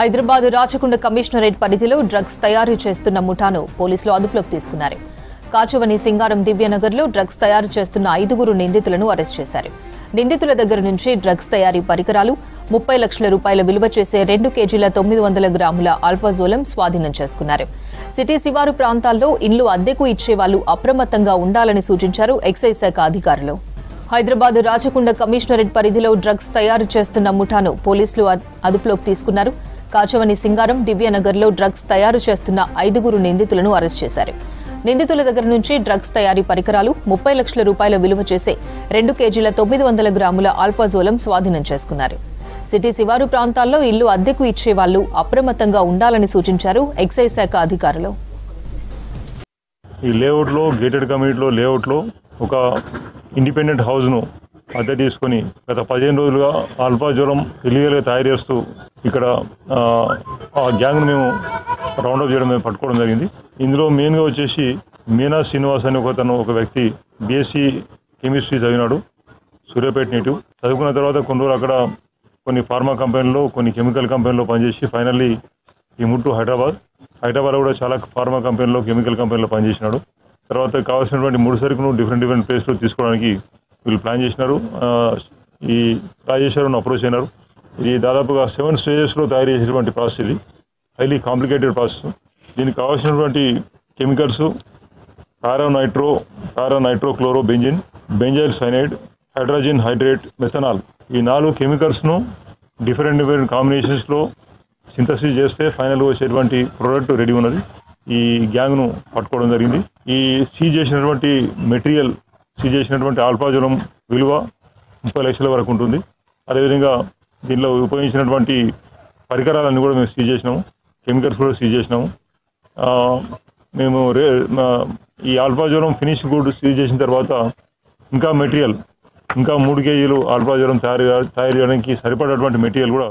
Hyderabad Rachakonda commissionerate పరిధిలో drugs తయారు చేస్తున్న ముఠాను పోలీసులు అదుపులోకి తీసుకున్నారు. కాచవని సింగారం దివ్యనగర్లో డ్రగ్స్ తయారు చేస్తున్న 5 నిందితులను అరెస్ట్ చేశారు. నిందితుల దగ్గర నుంచి డ్రగ్స్ తయారీ పరికరాలు, 30 లక్షల రూపాయల విలువ చేసే 2 కేజీల 900 గ్రాముల ఆల్ఫాజోలం స్వాధీనం చేసుకున్నారు. సిటీ శివారు ప్రాంతాల్లో ఇళ్లు అద్దెకు ఇచ్చేవాళ్లు అప్రమత్తంగా ఉండాలని సూచించారు ఎక్సైజ్ శాఖ అధికారులు. హైదరాబాద్ రాచకొండ కమిషనరేట్ పరిధిలో డ్రగ్స్ తయారు చేస్తున్న ముఠాను పోలీసులు అదుపులోకి తీసుకున్నారు. కాచవని సింగారం దివ్యనగర్లో డ్రగ్స్ తయారు చేస్తున్న 5 నిందితులను అరెస్ట్ చేశారు. నిందితుల దగ్గర నుంచి డ్రగ్స్ తయారీ పరికరాలు, 30 లక్షల రూపాయల విలువ చేసే 2 కేజీల 900 గ్రాముల ఆల్ఫాజోలం స్వాధీనం చేసుకున్నారు. సిటీ శివారు ప్రాంతాల్లో ఇళ్లు అద్దెకు ఇచ్చేవాళ్లు అప్రమత్తంగా ఉండాలని సూచించారు ఎక్సైజ్ శాఖ అధికారులు. ఈ లేఅవుట్లో గేటెడ్ కమ్యూనిటీలో లేఅవుట్లో ఒక ఇండిపెండెంట్ హౌస్ను అద్దె తీసుకొని గత 15 రోజులుగా ఆల్ఫాజోలం ఇల్లీగల్గా తయారు చేస్తూ ఇక్కడ ఆ గ్యాంగ్ను మేము రౌండప్ చేయడం పట్టుకోవడం జరిగింది. ఇందులో మెయిన్గా వచ్చేసి మీనా శ్రీనివాస్ అనే ఒక వ్యక్తి బీఎస్సీ కెమిస్ట్రీ చదివినాడు, సూర్యాపేట నేటివ్. చదువుకున్న తర్వాత కొన్ని రోజులు అక్కడ కొన్ని ఫార్మా కంపెనీలో, కొన్ని కెమికల్ కంపెనీలో పనిచేసి ఫైనల్లీ ఈ ముట్టు హైదరాబాద్లో కూడా చాలా ఫార్మా కంపెనీలో, కెమికల్ కంపెనీలో పనిచేసినాడు. తర్వాత కావాల్సినటువంటి 3 సరుకును డిఫరెంట్ ప్లేస్లో తీసుకోవడానికి వీళ్ళు ప్లాన్ చేసినారు. ఈ రాజేశ్వరను అప్రోచ్ అయినారు. ఇది దాదాపుగా 7 స్టేజెస్లో తయారు చేసేటువంటి ప్రాసెస్. ఇది హైలీ కాంప్లికేటెడ్ ప్రాసెస్. దీనికి కావాల్సినటువంటి chemicals paranitrochloro benzene, benzyl cyanide, hydrogen hydrate, methanol, ఈ 4 కెమికల్స్ను డిఫరెంట్ కాంబినేషన్స్లో సింథసిస్ చేస్తే ఫైనల్గా వచ్చేటువంటి ప్రోడక్ట్ రెడీ ఉన్నది. ఈ గ్యాంగ్ను పట్టుకోవడం జరిగింది. ఈ సీజ్ చేసినటువంటి ఆల్ఫాజోలం విలువ 30 లక్షల వరకు ఉంటుంది. అదేవిధంగా దీనిలో ఉపయోగించినటువంటి పరికరాలన్నీ కూడా మేము సీజ్ చేసినాము, కెమికల్స్ కూడా సీజ్ చేసినాము. మేము ఈ ఆల్ఫాజోలం ఫినిష్ గుడ్ సీజ్ చేసిన తర్వాత ఇంకా 3 కేజీలు ఆల్ఫాజోలం తయారు చేయడానికి సరిపడేటువంటి మెటీరియల్ కూడా